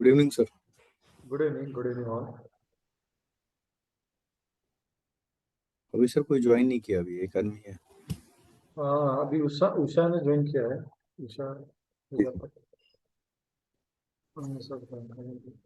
Good evening sir. Good evening all. अभी sir कोई join नहीं किया, अभी एक आदमी है। हाँ, अभी उषा उषा ने ज्वाइन किया है। उषा प्रजापति। सब जानकारी।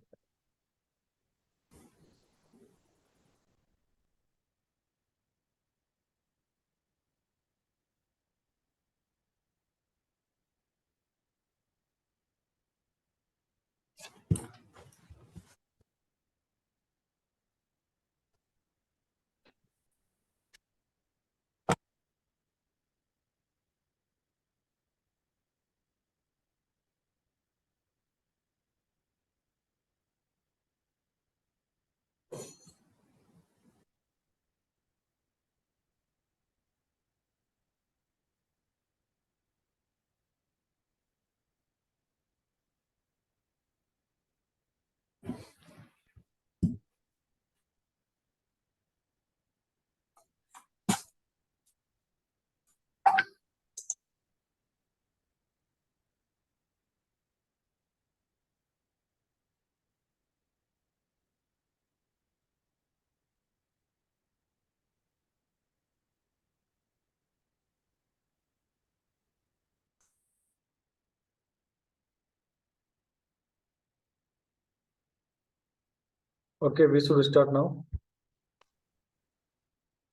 Okay, we should start now.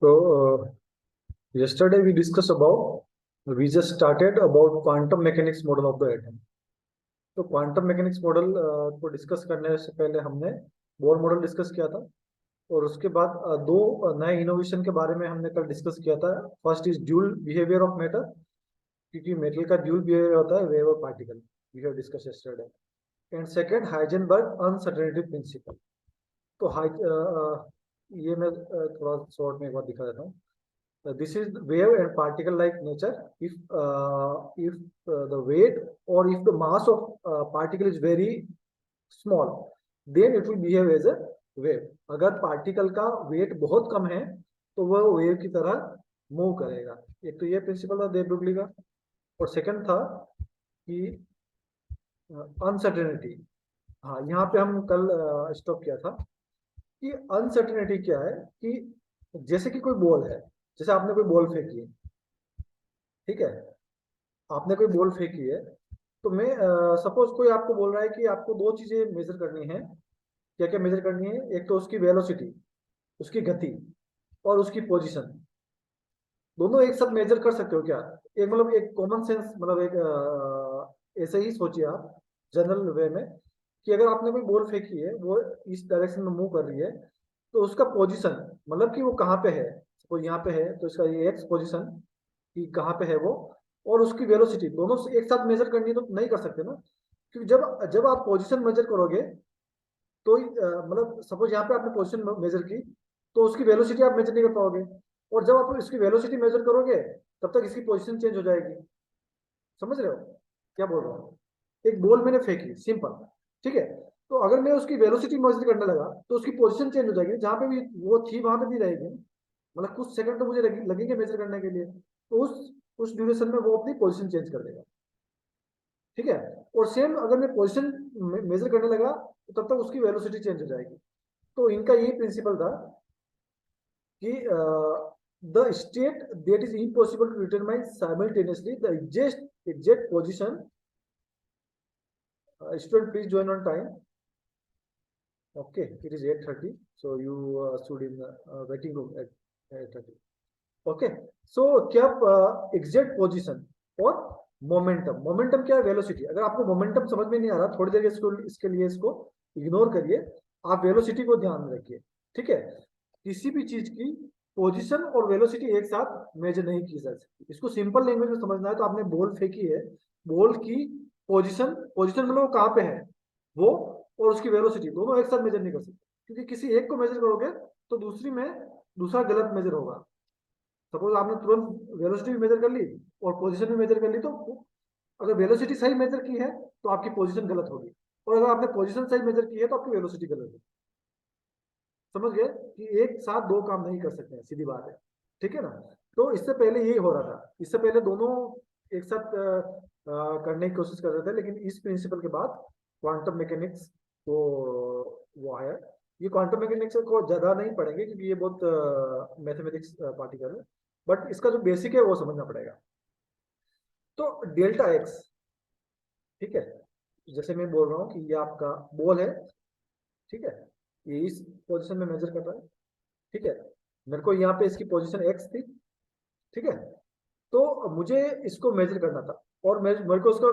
तो yesterday we discussed about we just started about quantum mechanics model of the atom। तो क्वांटम मैकेनिक्स मॉडल को डिस्कस करने से पहले हमने बोर मॉडल डिस्कस किया था। और उसके बाद दो नए इनोवेशन के बारे में हमने कल डिस्कस किया था। First is dual behaviour of matter, क्योंकि मेटल का ड्यूल बिहेवियर होता है वेव और particle, we have discuss yesterday. And second Heisenberg uncertainty principle. तो ये मैं थोड़ा शॉर्ट में एक बार दिखा देता हूँ। This is wave and particle like nature. If the weight or if the mass of particle is very small, then it will behave as a wave। अगर पार्टिकल का वेट बहुत कम है तो वह वेव की तरह मूव करेगा। एक तो ये प्रिंसिपल था देव ब्रुगली का। और सेकंड था कि अनसर्टेनिटी। हाँ, यहाँ पे हम कल स्टॉप किया था कि अनसर्टेनिटी क्या है। कि जैसे कि कोई बॉल है, जैसे आपने कोई बॉल फेंकी है, ठीक है, आपने कोई बॉल फेंकी है। तो मैं सपोज कोई आपको बोल रहा है कि आपको दो चीजें मेजर करनी है। क्या क्या मेजर करनी है? एक तो उसकी वेलोसिटी, उसकी गति, और उसकी पोजीशन। दोनों एक साथ मेजर कर सकते हो क्या? एक मतलब एक कॉमन सेंस, मतलब एक ऐसे ही सोचिए आप जनरल वे में कि अगर आपने कोई बॉल फेंकी है, वो इस डायरेक्शन में मूव कर रही है, तो उसका पोजीशन मतलब कि वो कहाँ पे है। सपोज यहाँ पे है तो इसका ये एक्स पोजीशन कि कहाँ पे है वो, और उसकी वेलोसिटी, दोनों से एक साथ मेजर करनी है तो नहीं कर सकते ना। क्योंकि जब जब आप पोजीशन मेजर करोगे तो मतलब सपोज यहाँ पे आपने पोजीशन मेजर की, तो उसकी वेलोसिटी आप मेजर नहीं कर पाओगे। और जब आप इसकी वेलोसिटी मेजर करोगे तब तक इसकी पोजीशन चेंज हो जाएगी। समझ रहे हो क्या बोल रहा हूँ? एक बॉल मैंने फेंकी, सिंपल, ठीक है। तो अगर मैं उसकी वेलोसिटी मेजर करने लगा तो उसकी पोजीशन चेंज हो जाएगी। जहाँ पे भी वो थी वहां पे नहीं रहेगी। मतलब कुछ सेकंड तो मुझे लगेंगे मेजर करने के लिए, तो उस ड्यूरेशन में वो अपनी पोजीशन चेंज कर देगा, ठीक है। और सेम अगर मैं पोजीशन मेजर करने लगा तो तब तक उसकी वेलोसिटी चेंज हो जाएगी। तो इनका यही प्रिंसिपल था कि the state that is impossible to determine simultaneously the exact position. Student, please join on time. Okay, it is 8:30, so you stood in the waiting room at 8:30. Okay, so क्या exact position और momentum. Momentum क्या है? Velocity. अगर आपको momentum समझ में नहीं आ रहा, थोड़ी देर इसके लिए इसको इग्नोर करिए। आप वेलोसिटी को ध्यान में रखिए, ठीक है। किसी भी चीज की पोजीशन और वेलोसिटी एक साथ मेजर नहीं की जा सकती। इसको सिंपल लैंग्वेज में समझना है तो आपने बॉल फेंकी है, बॉल की पोजीशन, पोजीशन मतलब वो कहाँ पे है वो, और उसकी वेलोसिटी, दोनों एक साथ मेजर नहीं कर सकते। क्योंकि किसी एक को मेजर करोगे तो दूसरी में दूसरा गलत मेजर होगा। सपोज आपने तुरंत वेलोसिटी भी मेजर कर ली और पोजीशन भी मेजर कर ली, तो अगर वेलोसिटी सही मेजर की है तो आपकी पोजीशन गलत होगी, और अगर आपने पोजीशन सही मेजर की है तो आपकी वेलोसिटी गलत होगी। समझ गए कि एक साथ दो काम नहीं कर सकते हैं, सीधी बात है, ठीक है ना। तो इससे पहले यही हो रहा था, इससे पहले दोनों एक साथ करने की कोशिश कर रहे थे, लेकिन इस प्रिंसिपल के बाद क्वांटम मैकेनिक्स तो वो है। ये क्वांटम मैकेनिक्स को ज्यादा नहीं पढ़ेंगे क्योंकि ये बहुत मैथमेटिक्स पार्टिकल है, बट इसका जो बेसिक है वो समझना पड़ेगा। तो डेल्टा एक्स, ठीक है, जैसे मैं बोल रहा हूँ कि ये आपका बॉल है, ठीक है, ये इस पोजीशन में मेजर कर रहा है, ठीक है, मेरे को यहाँ पे इसकी पोजीशन एक्स थी, ठीक है, तो मुझे इसको मेजर करना था, और मेरे को उसका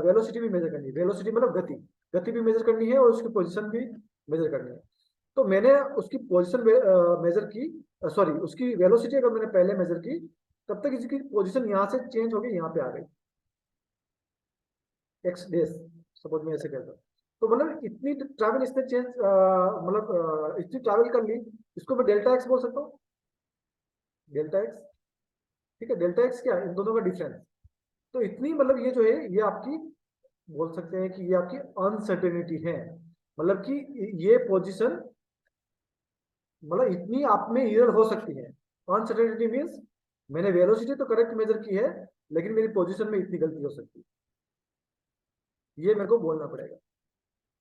वेलोसिटी भी मेजर करनी है, वेलोसिटी मतलब गति, गति भी मेजर करनी है और उसकी पोजीशन भी मेजर करनी है। तो मैंने उसकी पोजीशन मेजर की, सॉरी उसकी वेलोसिटी अगर मैंने पहले मेजर की, तब तक इसकी पोजीशन यहाँ से चेंज हो गई, यहाँ पे आ गई एक्स डेज, सपोज मैं ऐसे कहता हूँ। तो मतलब इतनी ट्रैवल इसने चेंज, मतलब इतनी ट्रैवल कर ली, इसको मैं डेल्टा एक्स बोल सकता हूँ, डेल्टा एक्स, ठीक है। डेल्टा एक्स क्या है, इन दोनों का डिफरेंस। तो इतनी मतलब ये जो है ये आपकी, बोल सकते हैं कि ये आपकी अनसर्टेनिटी है, मतलब कि ये पोजीशन मतलब इतनी आप में एरर हो सकती है। अनसर्टेनिटी मीन्स मैंने वेलोसिटी तो करेक्ट मेजर की है, लेकिन मेरी पोजीशन में इतनी गलती हो सकती है, ये मेरे को बोलना पड़ेगा।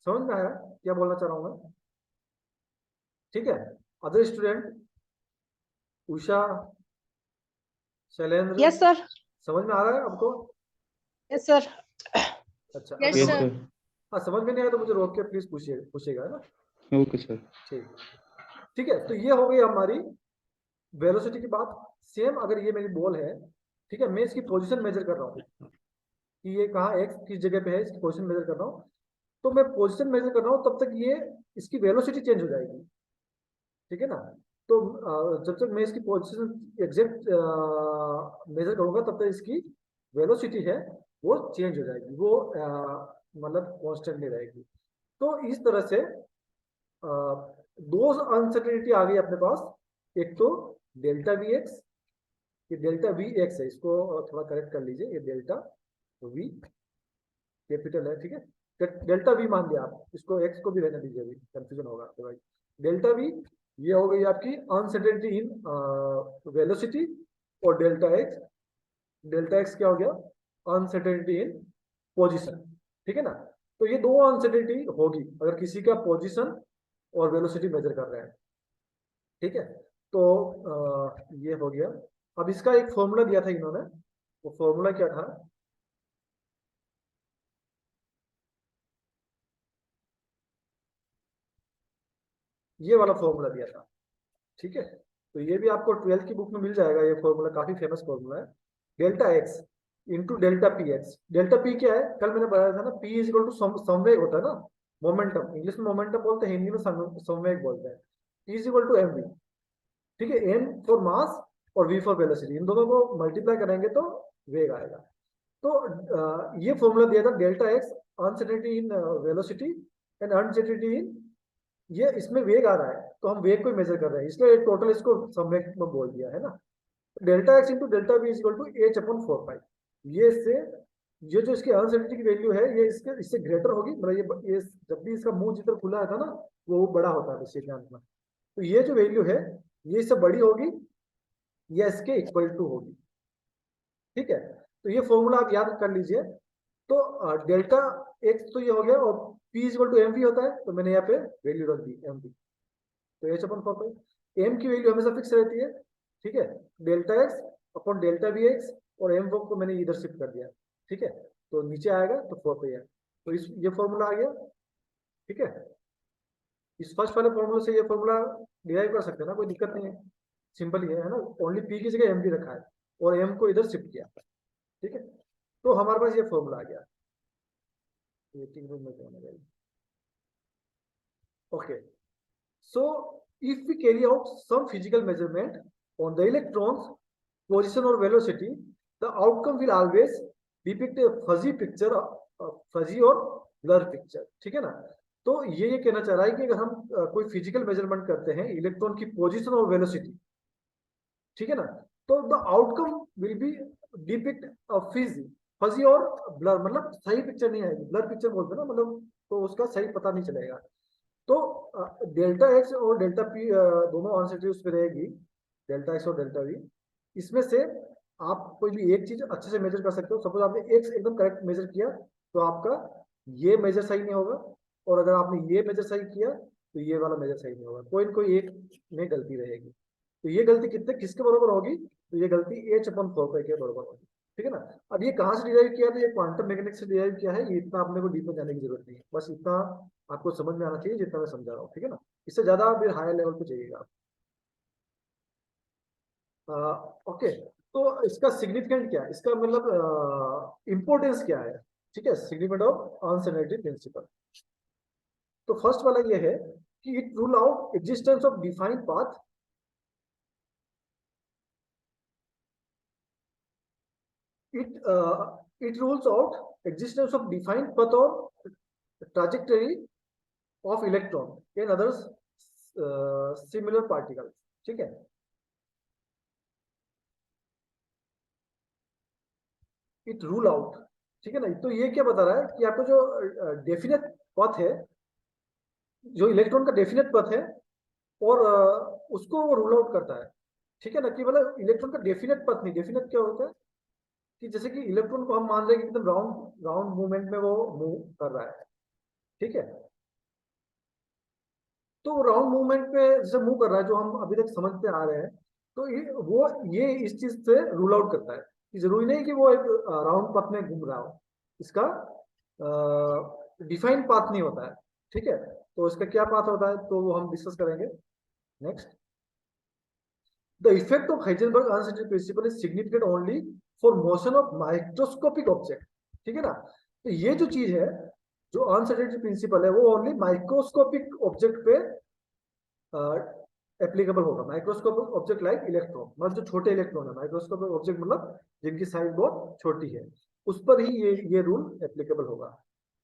समझ में आया क्या बोलना चाह रहा हूँ मैं? ठीक है। Other student, Usha, Shailendra, yes sir. समझ में आ रहा है आपको? Yes sir. अच्छा, अगर यस यस समझ, सर। सर। हाँ समझ में नहीं आया तो मुझे रोक के प्लीज पूछिएगा, है ना? Okay sir. ठीक, ठीक है। तो ये हो गई हमारी वेलोसिटी की बात। सेम अगर ये मेरी बॉल है, ठीक है, मैं इसकी पोजीशन मेजर कर रहा हूँ कि ये कहाँ एक्स किस जगह पे है, इसकी पोजीशन मेजर कर रहा हूँ। तो मैं पोजीशन मेजर कर रहा हूँ तब तक ये इसकी वेलोसिटी चेंज हो जाएगी, ठीक है ना। तो जब तक मैं इसकी पोजीशन एग्जैक्ट मेजर करूंगा तब तक इसकी वेलोसिटी है वो चेंज हो जाएगी, वो मतलब कांस्टेंट नहीं रहेगी। तो इस तरह से दो अनसर्टेनिटी आ गई अपने पास। एक तो डेल्टा वी एक्स, ये डेल्टा वी एक्स है, इसको थोड़ा करेक्ट कर लीजिए, ये डेल्टा वी कैपिटल है, ठीक है, डेल्टा वी मान दिया आप, इसको एक्स को भी रहने दीजिए, अभी कंफ्यूजन होगा आपके भाई। डेल्टा वी, ये हो गई आपकी अनसर्टेनिटी इन वेलोसिटी। और डेल्टा एक्स क्या हो गया, अनसर्टेनिटी इन पोजीशन, ठीक है ना। तो ये दो अनसर्टेनिटी होगी अगर किसी का पोजीशन और वेलोसिटी मेजर कर रहे हैं, ठीक है। तो ये हो गया। अब इसका एक फॉर्मूला दिया था इन्होंने, वो फॉर्मूला क्या था, ये वाला फॉर्मूला दिया था, ठीक है। तो ये भी आपको 12th की बुक में मिल जाएगा, ये फॉर्मूला काफी फेमस फॉर्मूला है। Delta x into delta P x. Delta P क्या है, कल मैंने बताया था ना, पी इज इक्वल टू संवेग होता है ना, मोमेंटम, इंग्लिश में मोमेंटम बोलते हैं, हिंदी में संवेग बोलते हैं। P is equal to m v, ठीक है, एन फॉर मास और वी फॉर वेलोसिटी, इन दोनों को मल्टीप्लाई करेंगे तो वेग आएगा। तो ये फॉर्मूला दिया था, delta x uncertainty in velocity and uncertainty इन, ये इसमें वेग आ रहा है तो हम वेग को मेजर कर रहे हैं, इसलिए टोटल इसको संवेग में बोल दिया है ना। Delta x into delta v is equal to h upon 4 pi. ये इससे, ये जो इसकी अनसर्टेनिटी की वैल्यू है ये इसके इससे ग्रेटर होगी, मतलब ये जब भी इसका मुंह जितना खुला था ना वो बड़ा होता है सिद्धांत में, तो ये जो वैल्यू है ये इससे बड़ी होगी या इसके इक्वल टू होगी, ठीक है। तो ये फॉर्मूला आप याद कर लीजिए। तो डेल्टा एक्स तो ये हो गया, और p is equal to m v होता है, तो मैंने यहाँ पे वैल्यू रख दी एम वी। तो एच अपन 4 एम की वैल्यू हमेशा फिक्स रहती है, ठीक है, delta x upon delta v x, और एम को मैंने इधर शिफ्ट कर दिया, ठीक है, तो नीचे आएगा तो 4 है। तो इस ये फॉर्मूला आ गया, ठीक है। इस फर्स्ट वाले फॉर्मूले से ये फॉर्मूला डिराइव कर सकते हैं ना, कोई दिक्कत नहीं है, सिंपल ही है ना, ओनली पी की जगह एम भी रखा है और एम को इधर शिफ्ट किया, ठीक है। तो हमारे पास ये फॉर्मूला आ गया, वेटिंग रूम में जाने गई, okay. So if we carry out some physical measurement on the electrons position or velocity, the outcome will always depict a fuzzy picture, fuzzy और blur picture, ठीक है ना। तो ये कहना चाह रहा है कि अगर हम कोई फिजिकल मेजरमेंट करते हैं इलेक्ट्रॉन की पोजीशन और वेलोसिटी, ठीक है ना, तो the outcome will be depict fuzzy, fuzzy और ब्लर, मतलब सही पिक्चर नहीं आएगी, ब्लर पिक्चर बोलते हैं ना, मतलब तो उसका सही पता नहीं चलेगा। तो डेल्टा एक्स और डेल्टा पी दोनों अनसर्टेनिटी उस पर रहेगी, डेल्टा एक्स और डेल्टा वी। इसमें से आप कोई भी एक चीज अच्छे से मेजर कर सकते हो। सपोज आपने एक्स एकदम करेक्ट मेजर किया तो आपका ये मेजर सही नहीं होगा, और अगर आपने ये मेजर सही किया तो ये वाला मेजर सही नहीं होगा, कोई न कोई एक में गलती रहेगी। तो ये गलती किसके बराबर होगी, तो ये गलती h/4 के बराबर होगी। ठीक है ना। अब ये कहाँ से डिराइव किया, तो ये क्वांटम मैकेनिक्स से डिराइव किया है, ये इतना अपने को डीप में जाने की जरूरत नहीं है, बस इतना आपको समझ में आना चाहिए जितना मैं समझा रहा हूँ। ठीक है ना, इससे ज्यादा फिर हायर लेवल पे जाइएगा। ओके, तो इसका सिग्निफिकेंट क्या है, इसका मतलब इंपॉर्टेंस क्या है। ठीक है, सिग्निफिकेंट ऑफ अनसर्टेनिटी प्रिंसिपल। तो फर्स्ट वाला ये है कि it rule out existence of defined path, it rules out existence of defined path or trajectory of electron and others similar particles। ठीक है, इट रूल आउट। ठीक है ना, तो ये क्या बता रहा है कि आपको जो डेफिनेट पथ है, जो इलेक्ट्रॉन का डेफिनेट पथ है, और उसको वो रूल आउट करता है। ठीक है ना, कि मतलब इलेक्ट्रॉन का डेफिनेट पथ नहीं, डेफिनेट क्या होता है कि जैसे कि इलेक्ट्रॉन को हम मान रहे हैं कि एकदम राउंड राउंड मूवमेंट में वो मूव कर रहा है। ठीक है, तो राउंड मूवमेंट पे जैसे मूव कर रहा है, जो हम अभी तक समझते आ रहे हैं, तो ये इस चीज से रूल आउट करता है कि जरूरी नहीं कि वो एक राउंड पथ में घूम रहा हो, इसका डिफाइंड पाथ नहीं होता है। ठीक है, तो इसका क्या पाथ होता है तो वो हम डिस्कस करेंगे next. The effect of Heisenberg uncertainty principal is significant only for motion of microscopic object. ठीक है ना, तो ये जो चीज है, जो अनसर्टेनिटी प्रिंसिपल है, वो ओनली माइक्रोस्कोपिक ऑब्जेक्ट पे एप्लीकेबल होगा। माइक्रोस्कोपिक ऑब्जेक्ट लाइक इलेक्ट्रॉन, मतलब जो छोटे इलेक्ट्रॉन है, माइक्रोस्कोपिक ऑब्जेक्ट मतलब जिनकी साइज बहुत छोटी है, उस पर ही ये रूल एप्लीकेबल होगा।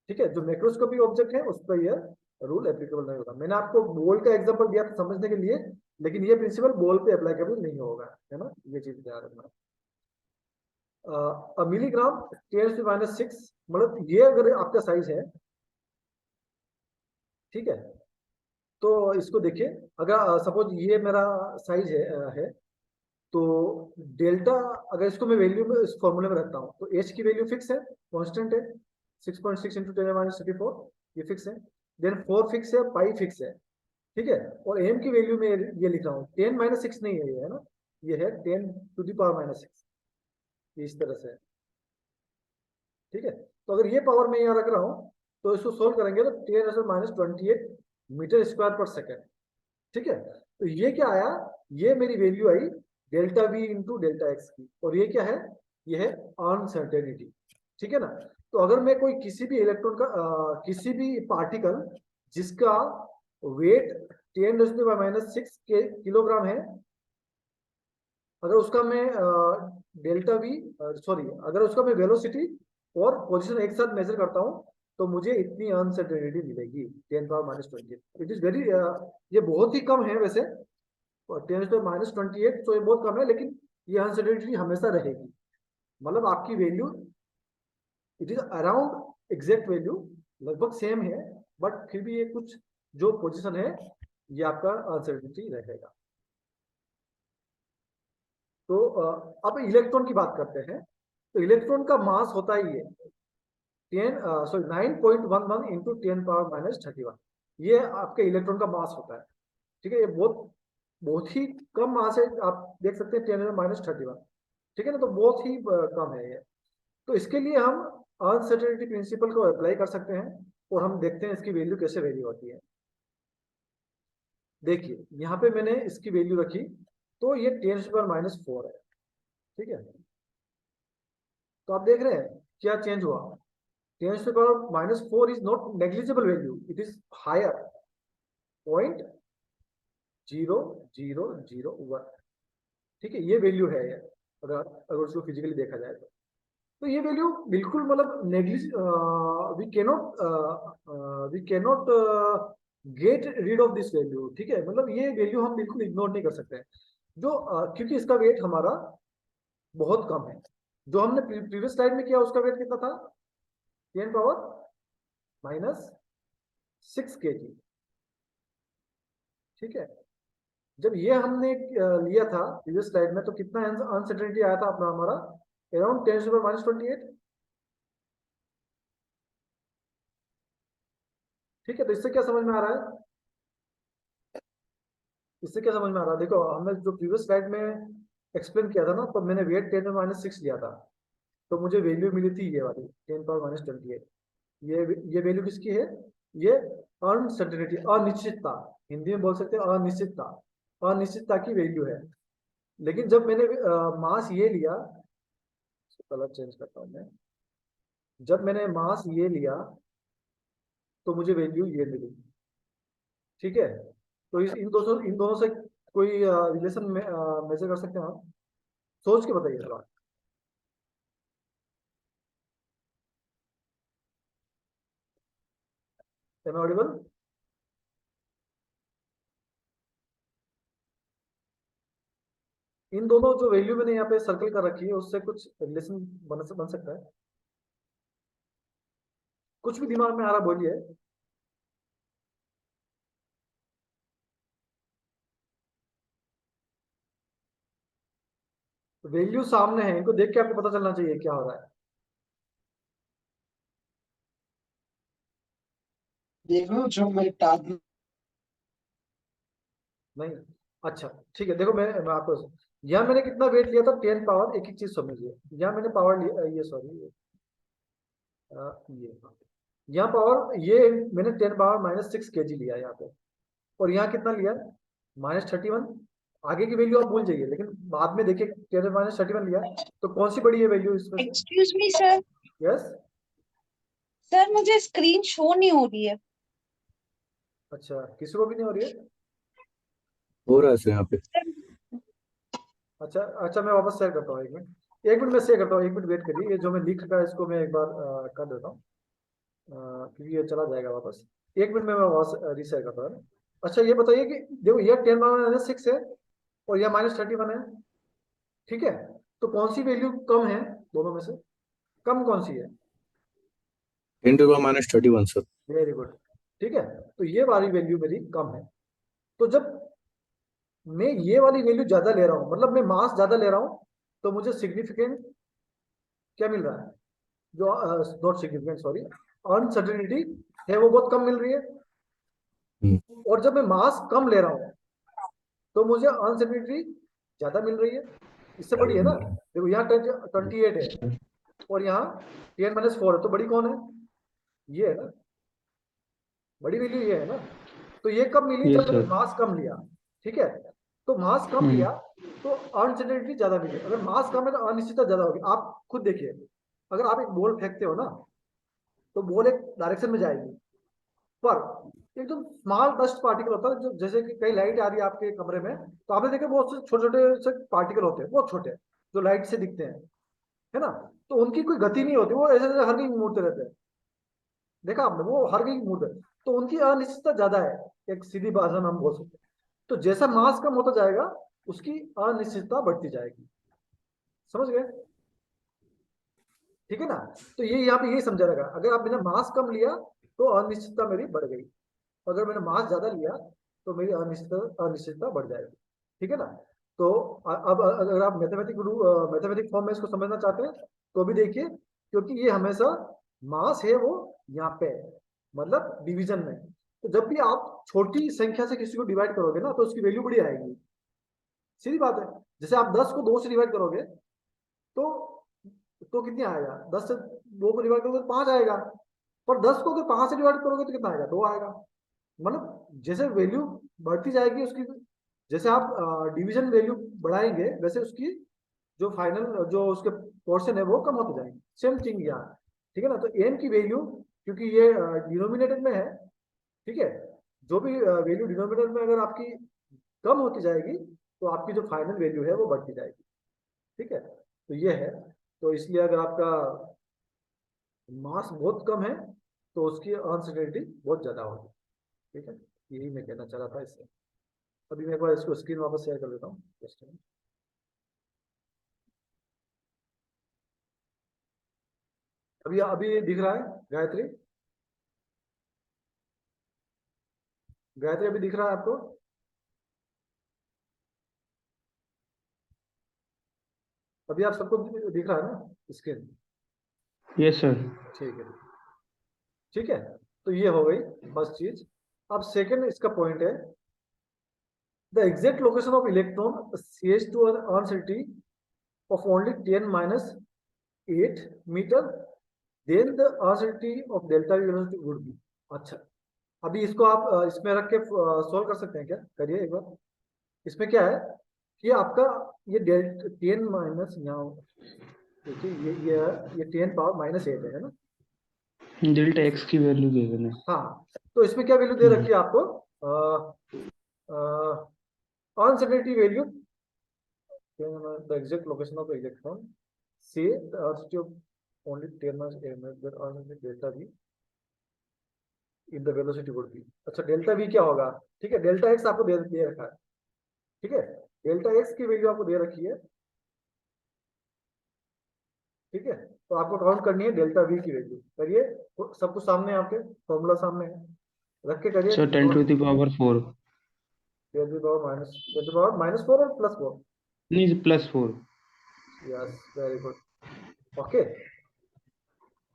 ठीक है, जो माइक्रोस्कोपिक ऑब्जेक्ट है उस पर यह रूल एप्लीकेबल नहीं होगा। मैंने आपको बॉल का एग्जांपल दिया था समझने के लिए, लेकिन ये प्रिंसिपल बॉल पे एप्लीकेबल नहीं होगा, है ना, ये चीज ध्यान रखना। मिलीग्राम 10⁻⁶, मतलब ये अगर आपका साइज है, ठीक है, तो इसको देखिए, अगर सपोज ये मेरा साइज है, तो डेल्टा, अगर इसको मैं वैल्यू में इस फॉर्मूले में रखता हूँ, तो एच की वैल्यू फिक्स है, कांस्टेंट है, 6.6 इंटू 10⁻34, ये फिक्स है। देन 4 फिक्स है, पाई फिक्स है। ठीक है, और एम की वैल्यू में ये लिख रहा हूँ, 10⁻6 नहीं है ये, है ना, ये है 10⁻⁻6, इस तरह से है। ठीक है, तो अगर ये पावर मैं यहाँ रख रहा हूँ, तो इसको सोल्व करेंगे तो 10⁻28 मीटर स्क्वायर पर सेकेंड। ठीक है, तो ये क्या आया, ये मेरी वैल्यू आई delta V into delta X की, और ये क्या है, ये है अनसर्टेनिटी। ठीक है ना, तो अगर मैं कोई किसी भी इलेक्ट्रॉन का किसी भी पार्टिकल जिसका वेट 10⁻⁻6 के किलोग्राम है, अगर उसका मैं डेल्टा वी, सॉरी, अगर उसका मैं वेलोसिटी और पोजीशन एक साथ मेजर करता हूँ, तो मुझे इतनी अनसर्टेनिटी मिलेगी 10⁻⁻20। इट इज वेरी, ये बहुत ही कम है वैसे, 10⁻28, तो ये बहुत कम है, लेकिन ये अनसर्टेनिटी हमेशा रहेगी। मतलब आपकी value, it is around exact value, लगभग सेम है, बट फिर भी ये कुछ जो पोजीशन है, ये आपका अनसर्टेनिटी रहेगा। तो अब इलेक्ट्रॉन की बात करते हैं, तो इलेक्ट्रॉन का मास होता ही है 9.11 इंटू 10⁻31, ये आपके इलेक्ट्रॉन का मास होता है। ठीक है, ये बहुत बहुत ही कम मास है, आप देख सकते हैं 10⁻31। ठीक है ना, तो बहुत ही कम है ये। तो इसके लिए हम अनसर्टेनिटी प्रिंसिपल को अप्लाई कर सकते हैं, और हम देखते हैं इसकी वैल्यू कैसे वेरी होती है। देखिए यहाँ पे मैंने इसकी वैल्यू रखी, तो ये 10⁻⁻4 है। ठीक है, तो आप देख रहे हैं क्या चेंज हुआ, 10⁻⁻4 is not negligible value, it is higher 0.0001। ठीक है, ये वैल्यू है ये, अगर अगर उसको फिजिकली देखा जाए तो ये वैल्यू बिल्कुल मतलब negligible, we cannot get rid of this value. ठीक है, मतलब ये वैल्यू हम बिल्कुल इग्नोर नहीं कर सकते, जो क्योंकि इसका वेट हमारा बहुत कम है। जो हमने प्रीवियस स्लाइड में किया उसका वेट कितना था, 10⁻⁻6 kg। ठीक है, जब ये हमने लिया था प्रीवियस स्लाइड में, तो कितना अनसर्टेनिटी आया था अपना हमारा, अराउंड 10⁻⁻28। ठीक है, तो इससे क्या समझ में आ रहा है? इससे क्या समझ में आ रहा है? देखो, हमने जो प्रीवियस स्लाइड में एक्सप्लेन किया था ना, तो मैंने वेट 10⁻6 लिया था, तो मुझे वैल्यू मिली थी ये वाली 10⁻28। ये वैल्यू किसकी है? ये अनसर्टेनिटी, अनिश्चितता, हिंदी में बोल सकते हैं अनिश्चितता, अनिश्चितता की वैल्यू है। लेकिन जब मैंने मास ये लिया, कलर चेंज करता हूँ मैं, जब मैंने मास ये लिया तो मुझे वैल्यू ये मिली। ठीक है, तो इन दोनों से कोई रिलेशन में मेजर कर सकते हैं आप? सोच के बताइए थोड़ा। M I audible? इन दोनों जो वैल्यू मैंने यहाँ पे सर्कल कर रखी है उससे कुछ रिलेशन बन सकता है? कुछ भी दिमाग में आ रहा बोलिए। वैल्यू सामने है, इनको देख के आपको पता चलना चाहिए क्या हो रहा है। देख लो जो मेरे टास्क। नहीं, अच्छा ठीक है, देखो मैं आपको, यहाँ मैंने कितना वेट लिया था, 10 पावर, एक एक चीज समझिए। यहाँ मैंने पावर लिया, ये सॉरी, ये यहाँ पावर, ये मैंने 10⁻⁻6 kg लिया यहाँ पे, और यहाँ कितना लिया? -31। आगे की वैल्यू आप भूल जाइए, लेकिन बाद में देखिए 10⁻31 लिया, तो कौन सी बड़ी है वैल्यू इसमें से? Excuse me sir. Yes. Sir मुझे स्क्रीन शो नहीं हो रही है। अच्छा, किसी को भी नहीं हो रही है? हो रहा है सर यहाँ पे। अच्छा अच्छा, मैं वापस शेयर करता हूँ, 1 मिनट, 1 मिनट में शेयर करता हूँ, 1 मिनट वेट करिए, ये जो मैं लिख रखा है इसको मैं एक बार कर देता हूँ, क्योंकि ये चला जाएगा वापस। 1 मिनट में मैं वापस रीशेयर करता हूँ। अच्छा, ये बताइए कि देखो, ये 10⁻6 है और ये -31 है। ठीक है, तो कौन सी वैल्यू कम है दोनों में से? कम कौन सी है? 10⁻31 सर। Very good. ठीक है, तो ये वाली वैल्यू मेरी कम है। तो जब मैं ये वाली वैल्यू ज्यादा ले रहा हूँ, मतलब मैं मास ज्यादा ले रहा हूँ, तो मुझे सिग्निफिकेंट क्या मिल रहा है? जो नॉट सिग्निफिकेंट, सॉरी, अनसर्टेनिटी है वो बहुत कम मिल रही है। हम्म, और जब मैं मास कम ले रहा हूँ तो मुझे अनसर्टेनिटी ज्यादा मिल रही है। इससे बड़ी है ना, देखो यहाँ 28 है और यहाँ 10⁻4 है, तो बड़ी कौन है? ये है ना, बड़ी वैल्यू ये है ना। तो ये कब मिली? यस जब मैंने सर। मास कम लिया। ठीक है, तो मास कम लिया तो अनसर्टेनिटी ज्यादा मिली। अगर मास कम है तो अनिश्चितता ज्यादा होगी। आप खुद देखिए, अगर आप एक बॉल फेंकते हो ना, तो बॉल एक डायरेक्शन में जाएगी, पर एकदम स्मॉल डस्ट पार्टिकल होता है, जो जैसे कि कई लाइट आ रही है आपके कमरे में, तो आपने देखा बहुत से छोटे छोटे से पार्टिकल होते हैं, बहुत छोटे, जो लाइट से दिखते हैं, है ना? तो उनकी कोई गति नहीं होती, वो ऐसे ऐसे हर कहीं मुड़ते रहते हैं। देखा आपने, वो हर कहीं मुड़ते हैं, तो उनकी अनिश्चितता ज्यादा है, एक सीधी भाषा में हम बोल सकते हैं। तो जैसा मास कम होता जाएगा उसकी अनिश्चितता बढ़ती जाएगी। समझ गए? ठीक है ना? तो ये यहाँ पे यही समझा रहेगा, अगर आप मैंने मास कम लिया तो अनिश्चितता मेरी बढ़ गई, अगर मैंने मास ज्यादा लिया तो मेरी अनिश्चितता अनिश्चितता बढ़ जाएगी। ठीक है ना? तो अब अगर आप मैथमेटिक फॉर्म में इसको समझना चाहते हैं तो भी देखिए, क्योंकि ये हमेशा मास है वो यहाँ पे है, मतलब डिवीजन में। तो जब भी आप छोटी संख्या से किसी को डिवाइड करोगे ना, तो उसकी वैल्यू बड़ी आएगी। सीधी बात है। जैसे आप 10 को 2 से डिवाइड करोगे तो कितने आएगा? 10 से 2 को डिवाइड करोगे तो 5 आएगा। पर 10 को अगर 5 से डिवाइड करोगे तो कितना आएगा? 2 आएगा। मतलब जैसे वैल्यू बढ़ती जाएगी उसकी, जैसे आप डिवीजन वैल्यू बढ़ाएंगे, वैसे उसकी जो फाइनल जो उसके पोर्शन है वो कम होते जाएंगे। सेम थिंग यहाँ। ठीक है ना? तो एन की वैल्यू, क्योंकि ये डिनोमिनेटर में है, ठीक है, जो भी वैल्यू डिनोमिनेटर में अगर आपकी कम होती जाएगी तो आपकी जो फाइनल वैल्यू है वो बढ़ती जाएगी। ठीक है, तो ये है। तो इसलिए अगर आपका मास बहुत कम है तो उसकी अनसर्टेनिटी बहुत ज्यादा होगी। ठीक है, यही मैं कहना चाह रहा था इससे। अभी मैं एक बार इसको स्क्रीन वापस शेयर कर देता हूँ। अभी अभी दिख रहा है गायत्री? गायत्री अभी दिख रहा है आपको? अभी आप सबको दिख रहा है ना स्क्रीन? Yes sir. ठीक है, ठीक है। तो ये हो गई फर्स्ट चीज। अब सेकंड इसका पॉइंट है, the exact location of electron CH2 uncertainty of only 10 minus 8 meter, then the uncertainty of delta V velocity would be। अच्छा, अभी इसको आप इसमें रख के सोल्व कर सकते हैं क्या? करिए एक बार। इसमें क्या है कि आपका ये 10 माइनस, यहाँ देखिए ये 10 पावर माइनस 8 है ना। डेल्टा एक्स की वैल्यू दे देना। हाँ, तो इसमें क्या वैल्यू दे रखी है आपको? Uncertainty value, the exact location of electron से only 10 minus 8 metre delta V in the velocity would be. अच्छा, डेल्टा V क्या होगा? ठीक है, डेल्टा एक्स आपको दे रखा है। ठीक है, डेल्टा एक्स की वैल्यू आपको दे रखी है। ठीक है, तो आपको काउंट करनी है डेल्टा V की वैल्यू। करिए, सब कुछ सामने है आपके, फॉर्मूला सामने है, रख के करिए। Sir 10 to the power 4। 10 to power minus 4 और प्लस 4। नहीं, +4। Yes, very good. ओके,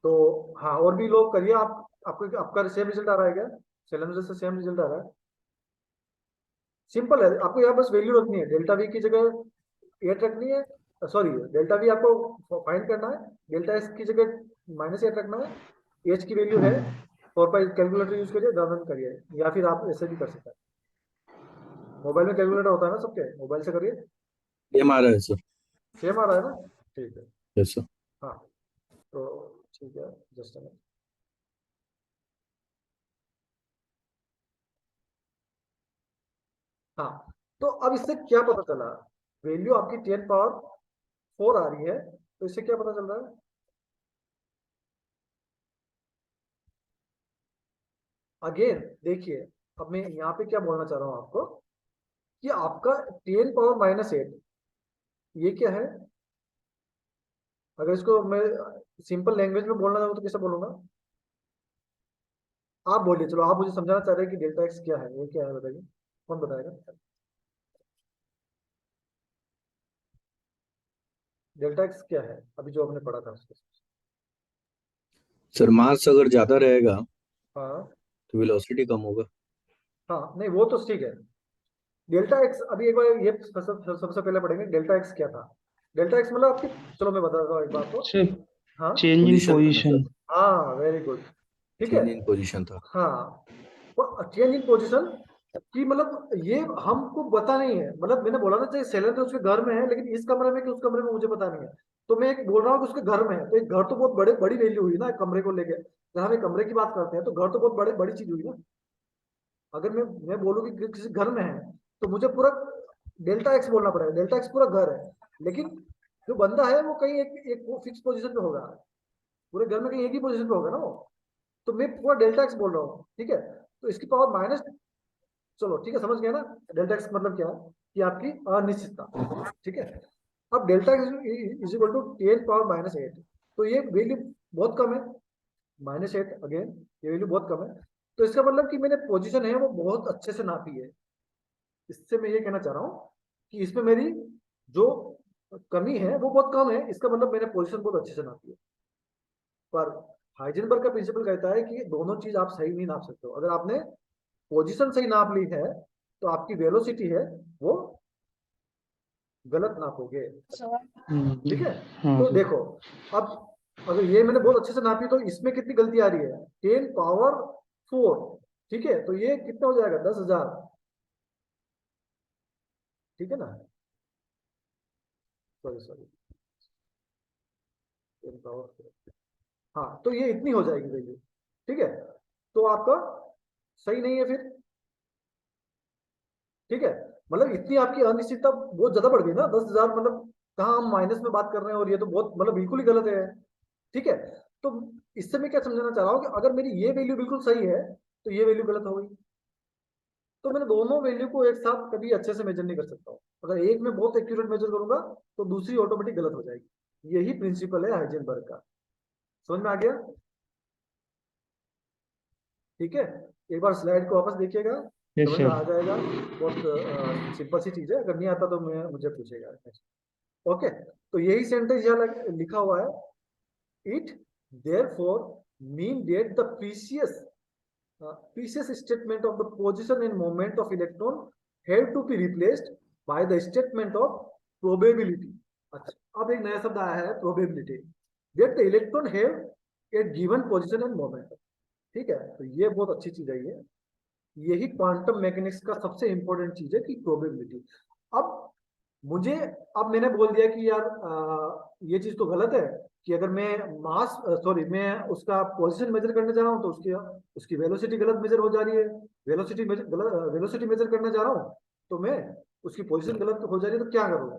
तो हाँ, और भी लोग करिए। आपको आपका सेम रिजल्ट आ रहा है क्या? सिलेंडर से सेम रिजल्ट आ रहा है? सिंपल है, आपको यहाँ बस वैल्यू रखनी है। डेल्टा V की जगह 8 रखनी है, सॉरी डेल्टा V आपको फाइंड करना है, डेल्टा S की जगह -8 रखना है। H की वैल्यू है 4 कैलकुलेटर यूज करिए, दादन करिए, या फिर आप ऐसे भी कर सकते हैं। मोबाइल में कैलकुलेटर होता है ना सबके, मोबाइल से करिए। ये हमारा है सर। सेम आ रहा है ना? ठीक है, यस सर। हाँ, तो ठीक है, जस्ट मिनट। हाँ, तो अब इससे क्या पता चला? वैल्यू आपकी 10 पावर 4 आ रही है, तो इससे क्या पता चल रहा है? अगेन देखिए, अब मैं यहाँ पे क्या बोलना चाह रहा हूँ आपको, कि आपका 10 पावर -8 ये क्या है? अगर इसको मैं सिंपल लैंग्वेज में बोलना चाहूँ तो कैसे बोलूंगा? आप बोलिए, चलो आप मुझे समझाना चाह रहे हैं कि डेल्टा एक्स क्या है, ये क्या है, बताइए, कौन बताएगा? डेल्टा एक्स क्या है अभी जो हमने पढ़ा था उसके? सर मास अगर ज्यादा रहेगा हाँ तो वेलोसिटी कम होगा। हाँ, नहीं वो तो ठीक है। डेल्टा एक्स अभी एक बार ये सबसे पहले पढ़ेंगे, डेल्टा एक्स क्या था। डेल्टा एक्स मतलब आपकी, चलो मैं बताता हूँ एक बात को। सर हाँ चेंज इन पोजीशन था ना पोजीशन। सर, हाँ, वेरी गुड, ठीक है। चेंज इन पोजीशन था। हाँ, तो चेंज इन पोजीशन की मतलब ये हमको पता नहीं है। मतलब मैंने बोला ना, चाहिए सिलेंडर उसके घर में है, लेकिन इस कमरे में कि उस कमरे में मुझे पता नहीं है। तो मैं एक बोल रहा हूँ कि उसके घर में है, तो एक घर तो बहुत बड़ी वैल्यू हुई ना एक कमरे को लेके। जब हम एक कमरे की बात करते हैं तो घर तो बहुत बड़ी चीज हुई ना। अगर मैं बोलूँ कि किसी घर में है, तो मुझे पूरा डेल्टा एक्स बोलना पड़ेगा। डेल्टा एक्स पूरा घर है, लेकिन जो बंदा है वो कहीं एक फिक्स पोजीशन पे होगा। पूरे घर में कहीं एक ही पोजीशन पे होगा ना वो। तो मैं पूरा डेल्टा एक्स बोल रहा हूँ, ठीक है। तो इसकी पावर माइनस, चलो ठीक है, समझ गया ना डेल्टा एक्स मतलब क्या है, कि आपकी अनिश्चितता। ठीक है, अब delta x is equal to 10 power -8, तो ये वैल्यू बहुत कम है, -8 अगेन, ये वैल्यू बहुत कम है। तो इसका मतलब कि मैंने पोजीशन है वो बहुत अच्छे से नापी है। इससे मैं ये कहना चाह रहा हूँ कि इसमें मेरी जो कमी है वो बहुत कम है, इसका मतलब मैंने पोजीशन बहुत अच्छे से नापी है। पर हाइजेनबर्ग का प्रिंसिपल कहता है कि दोनों चीज आप सही नहीं नाप सकते हो। अगर आपने पोजीशन सही नाप ली है तो आपकी वेलोसिटी है वो गलत नापोगे। ठीक है, हाँ तो सर। देखो, अब अगर ये मैंने बहुत अच्छे से नापी तो इसमें कितनी गलती आ रही है? 10 पावर 4। ठीक है, तो ये कितना हो जाएगा? 10,000। ठीक है ना, सॉरी सॉरी, 10 पावर 4, हाँ, तो ये इतनी हो जाएगी वैल्यू। ठीक है, तो आपका सही नहीं है फिर। ठीक है, मतलब इतनी आपकी अनिश्चितता बहुत ज्यादा बढ़ गई ना। 10,000 मतलब कहाँ हम माइनस में बात कर रहे हैं, और ये तो बहुत मतलब बिल्कुल ही गलत है। ठीक है, तो इससे मैं क्या समझाना चाह रहा हूँ कि अगर मेरी ये वैल्यू बिल्कुल सही है तो ये वैल्यू गलत हो गई। तो मैंने दोनों वैल्यू को एक साथ कभी अच्छे से मेजर नहीं कर सकता हूँ। अगर एक में बहुत एक्यूरेट मेजर करूंगा तो दूसरी ऑटोमेटिक गलत हो जाएगी। यही प्रिंसिपल है हाइजेनबर्ग का। समझ में आ गया? ठीक है, एक बार स्लाइड को वापस देखिएगा, यस समझ में आ सर। जाएगा। बहुत सिंपल सी चीज है, अगर नहीं आता तो मुझे पूछेगा। ओके, तो यही सेंटेंस यहाँ लिखा हुआ है, it therefore mean that the precious precise statement of the position and moment of electron have to be replaced by the statement of probability. अच्छा, अब एक नया शब्द आया है probability, that the electron have a given position and moment. ठीक है, तो ये बहुत अच्छी चीज है ये, यही क्वांटम मैकेनिक्स का सबसे इंपॉर्टेंट चीज है कि प्रोबेबिलिटी। अब मुझे, अब मैंने बोल दिया कि यार ये चीज तो गलत है कि अगर मैं मैं उसका पोजीशन मेजर करने जा रहा हूँ तो उसकी वेलोसिटी गलत मेजर हो जा रही है, वेलोसिटी मेजर करने जा रहा हूँ तो मैं उसकी पोजीशन गलत हो जा रही है, तो क्या करूँगा?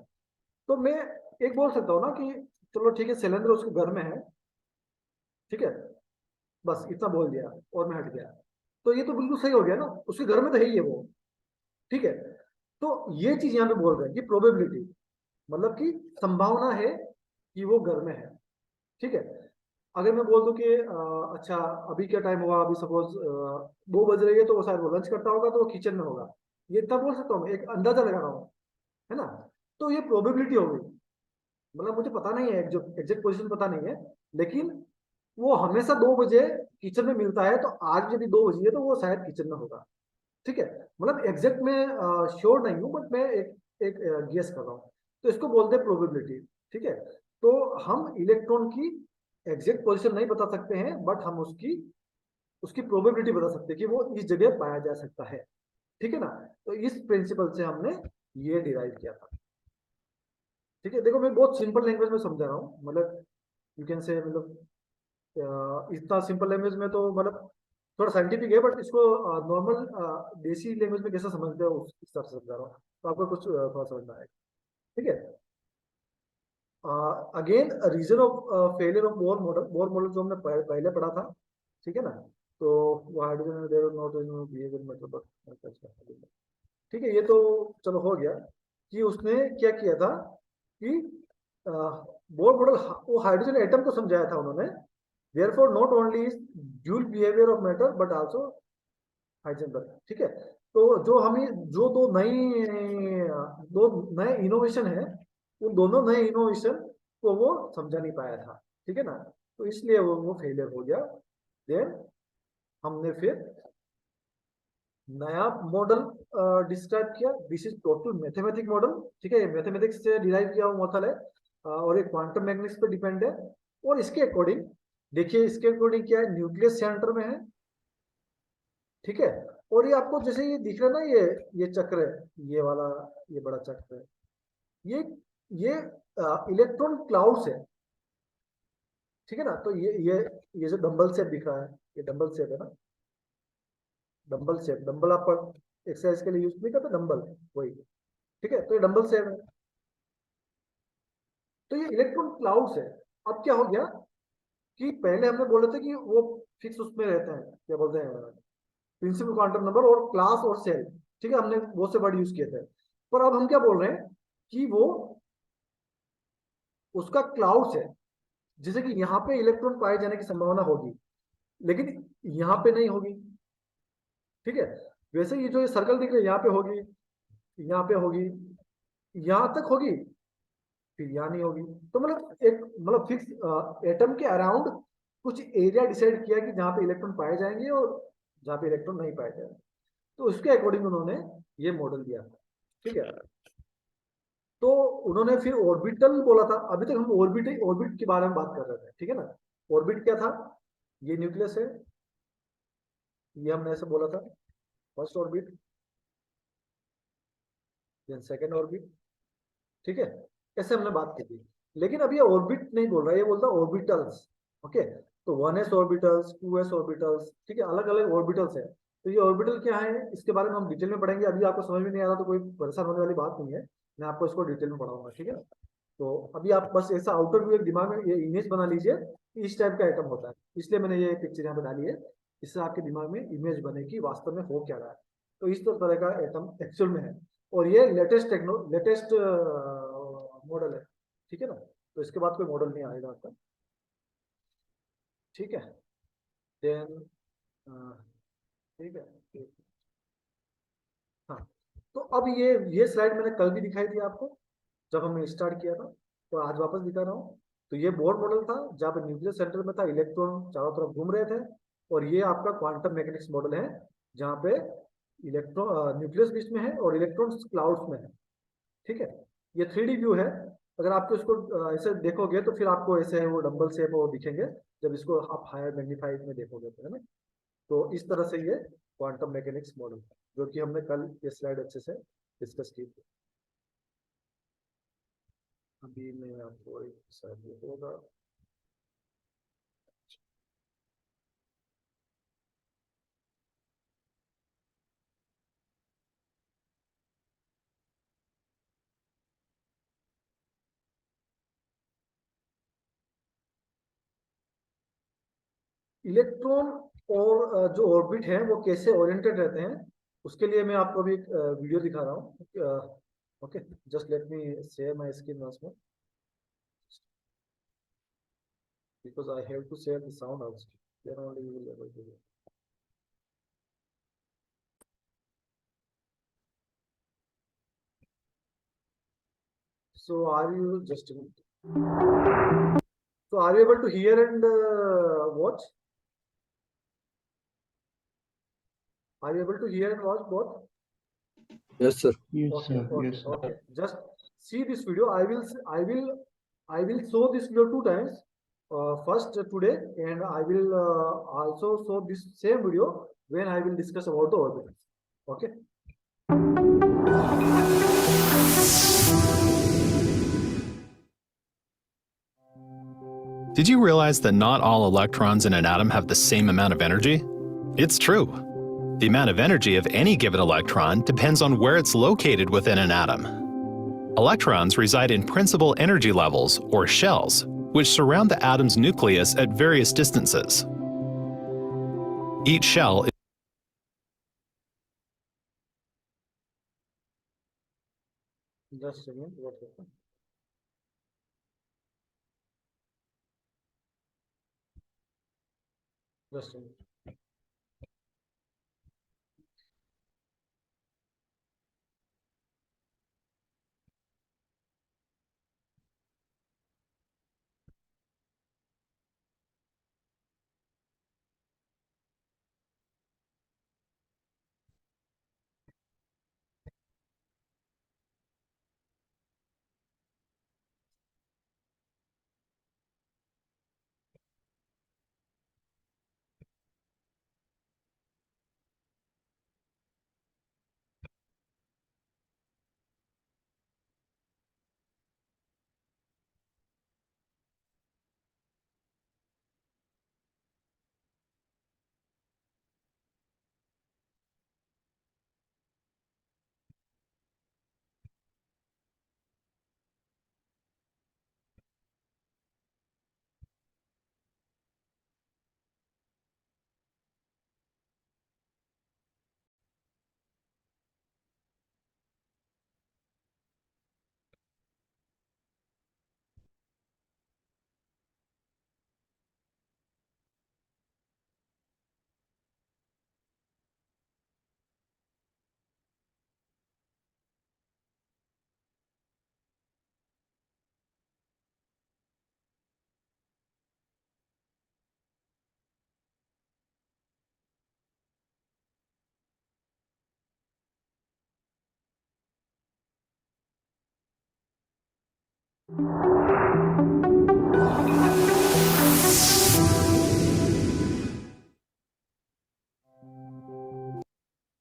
तो मैं एक बोल सकता हूँ ना कि चलो ठीक है, सिलेंडर उसके घर में है, ठीक है, बस इतना बोल दिया और मैं हट गया, तो ये तो बिल्कुल सही हो गया ना, उसके घर में तो है ही है वो, ठीक है। तो ये चीज यहाँ पे बोल रहे हैं कि प्रोबेबिलिटी मतलब कि संभावना है कि वो घर में है, ठीक है। अगर मैं बोल दूं कि अच्छा अभी क्या टाइम हुआ, अभी सपोज 2 बज रही है, तो वो शायद वो लंच करता होगा, तो वो किचन में होगा, ये इतना बोल सकता हूँ, एक अंदाजा लगा रहा हूँ, है ना। तो ये प्रोबेबिलिटी हो गई, मतलब मुझे पता नहीं है, जो एग्जैक्ट पोजीशन पता नहीं है, लेकिन वो हमेशा 2 बजे किचन में मिलता है, तो आज यदि 2 बजे है तो वो शायद किचन में होगा, ठीक है। मतलब एग्जैक्ट में श्योर नहीं हूँ, बट मैं एक गेस कर रहा हूँ, तो इसको बोलते हैं प्रोबेबिलिटी, ठीक है। तो हम इलेक्ट्रॉन की एग्जैक्ट पोजीशन नहीं बता सकते हैं, बट हम उसकी प्रोबेबिलिटी बता सकते हैं कि वो इस जगह पाया जा सकता है, ठीक है ना। तो इस प्रिंसिपल से हमने ये डिराइव किया था, ठीक है। देखो मैं बहुत सिंपल लैंग्वेज में समझा रहा हूँ, मतलब यू कैन से, मतलब इतना सिंपल लैंग्वेज में तो मतलब थोड़ा साइंटिफिक है, बट इसको नॉर्मल देसी लैंग्वेज में कैसे समझते हो उस हिसाब से समझा रहा हूँ, तो आपको कुछ थोड़ा समझ में आएगा, ठीक है। Again reason of failure of Bohr model जो हमने पहले पढ़ा था, ठीक है ना। तो वो हाइड्रोजन देयर नॉट बिहेवियर मतलब, ठीक है, ये तो चलो हो गया कि उसने क्या किया था कि बोर मॉडल, वो हाइड्रोजन एटम को समझाया था उन्होंने, therefore not only is dual behavior of matter but also Heisenberg, ठीक है। तो जो हमें जो दो नए इनोवेशन है, उन दोनों नए इनोवेशन को वो समझा नहीं पाया था, ठीक है ना, तो इसलिए वो फेलियर हो गया। देन हमने फिर नया मॉडल डिस्क्राइब किया, this is total mathematic model, ठीक है, ये मैथमेटिक्स से डिराइव किया हुआ मॉडल है, और एक क्वांटम मैकेनिक्स पे डिपेंड है। और इसके अकॉर्डिंग देखिए, इसके अकॉर्डिंग क्या है, न्यूक्लियस सेंटर में है, ठीक है। और ये आपको जैसे ये दिख रहा है ना, ये चक्र है, ये वाला, ये बड़ा चक्र है, ये ये इलेक्ट्रॉन क्लाउड्स है, ठीक है ना। तो ये जो डंबल शेप दिख रहा है, ये डंबल शेप है ना, डंबल शेप, डंबल आप एक्सरसाइज के लिए यूज नहीं करते, डंबल वही, ठीक है। तो ये डंबल शेप है, तो ये इलेक्ट्रॉन क्लाउड्स है। अब क्या हो गया कि पहले हमने बोले थे कि वो फिक्स उसमें रहते हैं, क्या बोलते हैं, प्रिंसिपल क्वांटम नंबर और क्लास और सेल, ठीक है, हमने वो से वर्ड यूज किए थे। पर अब हम क्या बोल रहे हैं कि वो उसका क्लाउड्स है, जैसे कि यहाँ पे इलेक्ट्रॉन पाए जाने की संभावना होगी, लेकिन यहाँ पे नहीं होगी, ठीक है। वैसे ये जो ये सर्कल दिख रहे हैं, यहाँ पे होगी, यहाँ पे होगी, यहाँ तक होगी, फिर यहाँ नहीं होगी। तो मतलब एक मतलब फिक्स एटम के अराउंड कुछ एरिया डिसाइड किया कि जहाँ पे इलेक्ट्रॉन पाए जाएंगे और जहाँ पे इलेक्ट्रॉन नहीं पाए जाएंगे, तो उसके अकॉर्डिंग उन्होंने ये मॉडल दिया, ठीक है। तो उन्होंने फिर ऑर्बिटल बोला था, अभी तक हम ऑर्बिट के बारे में बात कर रहे थे, ठीक है ना। ऑर्बिट क्या था, ये न्यूक्लियस है, ये हमने ऐसे बोला था, first orbit, then second orbit, ठीक है, ऐसे हमने बात की थी। लेकिन अब ये ऑर्बिट नहीं बोल रहा है, ये बोलता है ऑर्बिटल्स, ओके। तो 1s ऑर्बिटल्स, 2s ऑर्बिटल्स, ठीक है, अलग अलग ऑर्बिटल्स है। तो ये ऑर्बिटल क्या है, इसके बारे में हम डिटेल में पढ़ेंगे, अभी आपको समझ में नहीं आ रहा तो कोई परेशान होने वाली बात नहीं है, मैं आपको इसको डिटेल में पढ़ाऊंगा, ठीक है। तो अभी आप बस ऐसा आउटर व्यू एक दिमाग में ये इमेज बना लीजिए, इस टाइप का आइटम होता है, इसलिए मैंने ये पिक्चर यहाँ पे डाली है, इससे आपके दिमाग में इमेज बने कि वास्तव में हो क्या रहा है। तो इस तरह का एटम एक्चुअल में है, और ये लेटेस्ट मॉडल है, ठीक है ना। तो इसके बाद कोई मॉडल नहीं आएगा आपका, ठीक है। देन ठीक है, हाँ। तो अब ये स्लाइड मैंने कल भी दिखाई थी आपको जब हमने स्टार्ट किया था, तो आज वापस दिखा रहा हूँ। तो ये बोर मॉडल था जहाँ पे न्यूक्लियस सेंटर में था, इलेक्ट्रॉन चारों तरफ घूम रहे थे, और ये आपका क्वांटम मैकेनिक्स मॉडल है, जहाँ पे इलेक्ट्रॉन न्यूक्लियस बीच में है और इलेक्ट्रॉन्स क्लाउड्स में है। ठीक है, ये 3D व्यू है। अगर आपको इसको ऐसे देखोगे तो फिर आपको ऐसे वो डंबल शेप वो दिखेंगे, जब इसको आप हायर मैग्नीफाइड में देखोगे तो, है ना। तो इस तरह से ये क्वांटम मैकेनिक्स मॉडल, जो कि हमने कल ये स्लाइड अच्छे से डिस्कस की थी। अभी मैं आपको एक स्लाइड देखूंगा। इलेक्ट्रॉन और जो ऑर्बिट है वो कैसे ओरिएंटेड रहते हैं, उसके लिए मैं आपको अभी एक वीडियो दिखा रहा हूँ। Okay, just let me share my screen once more, because I have to share the sound also. Then only you will be able to hear. So are you just a minute. So are you able to hear and watch? Are you able to hear and watch both? Yes, sir. Yes, Okay, sir. okay, Yes, sir. okay. Just see this video. I will show this video 2 times. First today, and I will also show this same video when I will discuss about the orbitals. Okay. Did you realize that not all electrons in an atom have the same amount of energy? It's true. The amount of energy of any given electron depends on where it's located within an atom. Electrons reside in principal energy levels, or shells, which surround the atom's nucleus at various distances. Each shell is Just a minute. What happened? Just a minute.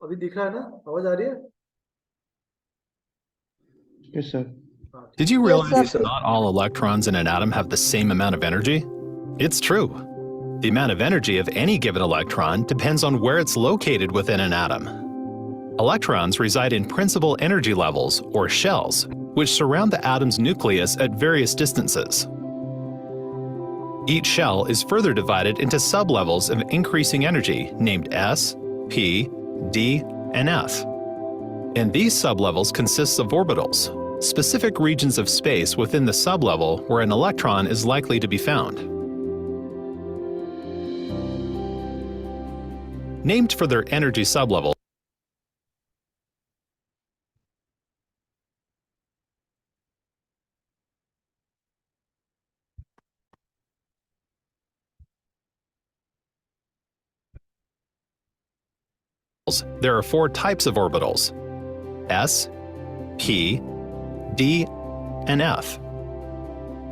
अभी दिख रहा है ना, आवाज आ रही है? Yes, sir. हाँ, ठीक Did you Yes, realize sir. that not all electrons in an atom have the same amount of energy? It's true. The amount of energy of any given electron depends on where it's located within an atom. Electrons reside in principal energy levels, or shells, which surround the atom's nucleus at various distances. Each shell is further divided into sublevels of increasing energy named S, P, D, and F. And these sublevels consist of orbitals, specific regions of space within the sublevel where an electron is likely to be found. Named for their energy sublevel, there are 4 types of orbitals: s, p, d, and f.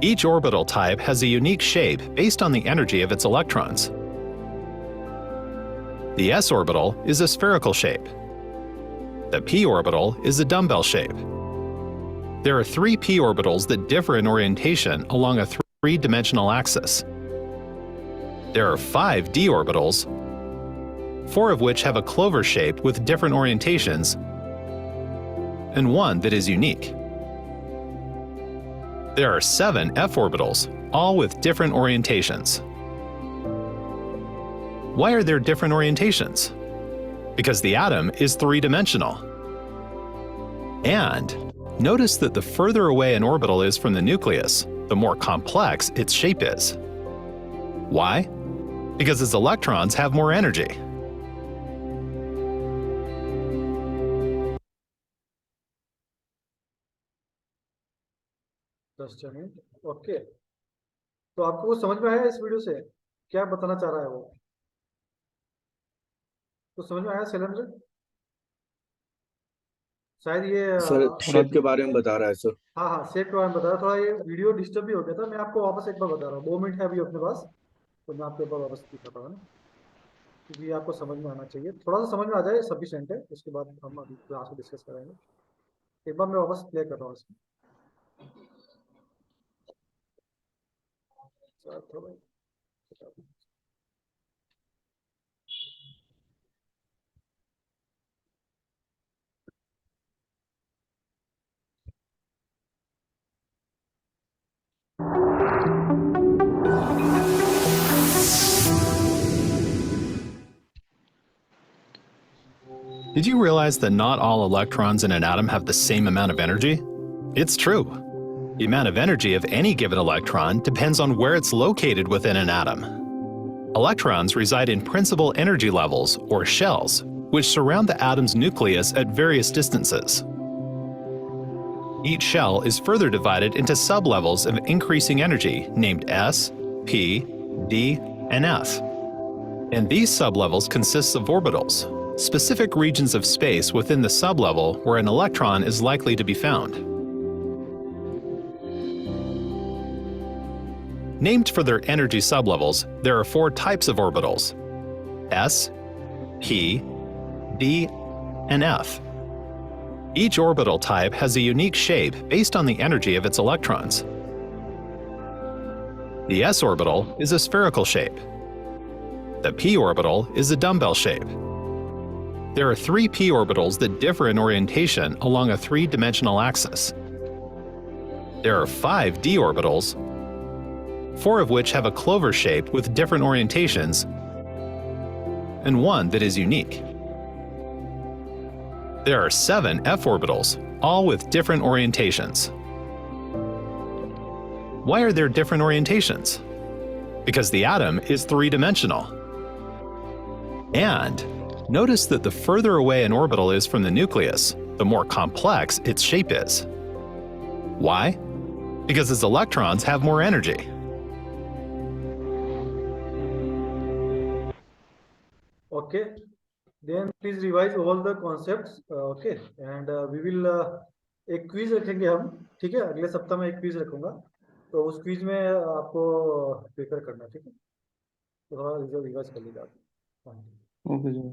Each orbital type has a unique shape based on the energy of its electrons. The s orbital is a spherical shape. The p orbital is a dumbbell shape. There are 3 p orbitals that differ in orientation along a 3-dimensional axis. There are 5 d orbitals, 4 of which have a clover shape with different orientations, and 1 that is unique. There are 7 f orbitals, all with different orientations. Why are there different orientations? Because the atom is 3-dimensional. And notice that the further away an orbital is from the nucleus, the more complex its shape is. Why? Because its electrons have more energy. Just a minute. Okay, तो आपको कुछ समझ में आया इस video से? क्या बताना चाह रहा है वो? कुछ समझ में आया शैलेंद्र? शायद ये सर शेप के बारे में बता रहा है सर। हाँ हाँ, शेप के बारे में बता रहा। थोड़ा ये वीडियो डिस्टर्ब भी हो गया था। मैं आपको वापस एक बार बता रहा हूँ, 2 मिनट है अभी अपने पास, तो मैं आपको एक बार वापस दिखाता हूँ ना, क्योंकि आपको समझ में आना चाहिए। थोड़ा सा समझ में आ जाए सफिशिएंट है, उसके बाद हम अभी क्लास में डिस्कस करेंगे। एक बार मैं वापस प्ले कर रहा हूँ इसमें। थोड़ा Did you realize that not all electrons in an atom have the same amount of energy? It's true. The amount of energy of any given electron depends on where it's located within an atom. Electrons reside in principal energy levels, or shells, which surround the atom's nucleus at various distances. Each shell is further divided into sublevels of increasing energy named S, P, D, and F. And these sublevels consist of orbitals, specific regions of space within the sublevel where an electron is likely to be found. Named for their energy sublevels, there are 4 types of orbitals: S, P, D, and F. Each orbital type has a unique shape based on the energy of its electrons. The s orbital is a spherical shape. The p orbital is a dumbbell shape. There are 3 p orbitals that differ in orientation along a 3-dimensional axis. There are 5 d orbitals, 4 of which have a clover shape with different orientations, and 1 that is unique. There are 7 f orbitals, all with different orientations. Why are there different orientations? Because the atom is 3-dimensional. And notice that the further away an orbital is from the nucleus, the more complex its shape is. Why? Because its electrons have more energy. Okay, then please revise all the concepts. Okay, and we will एक quiz रखेंगे हम, ठीक है? अगले सप्ताह में एक quiz रखूंगा, तो उस क्विज में आपको प्रिपेयर करना, ठीक है? तो थोड़ा रिवाइज कर लीजिए आप। Okay sir.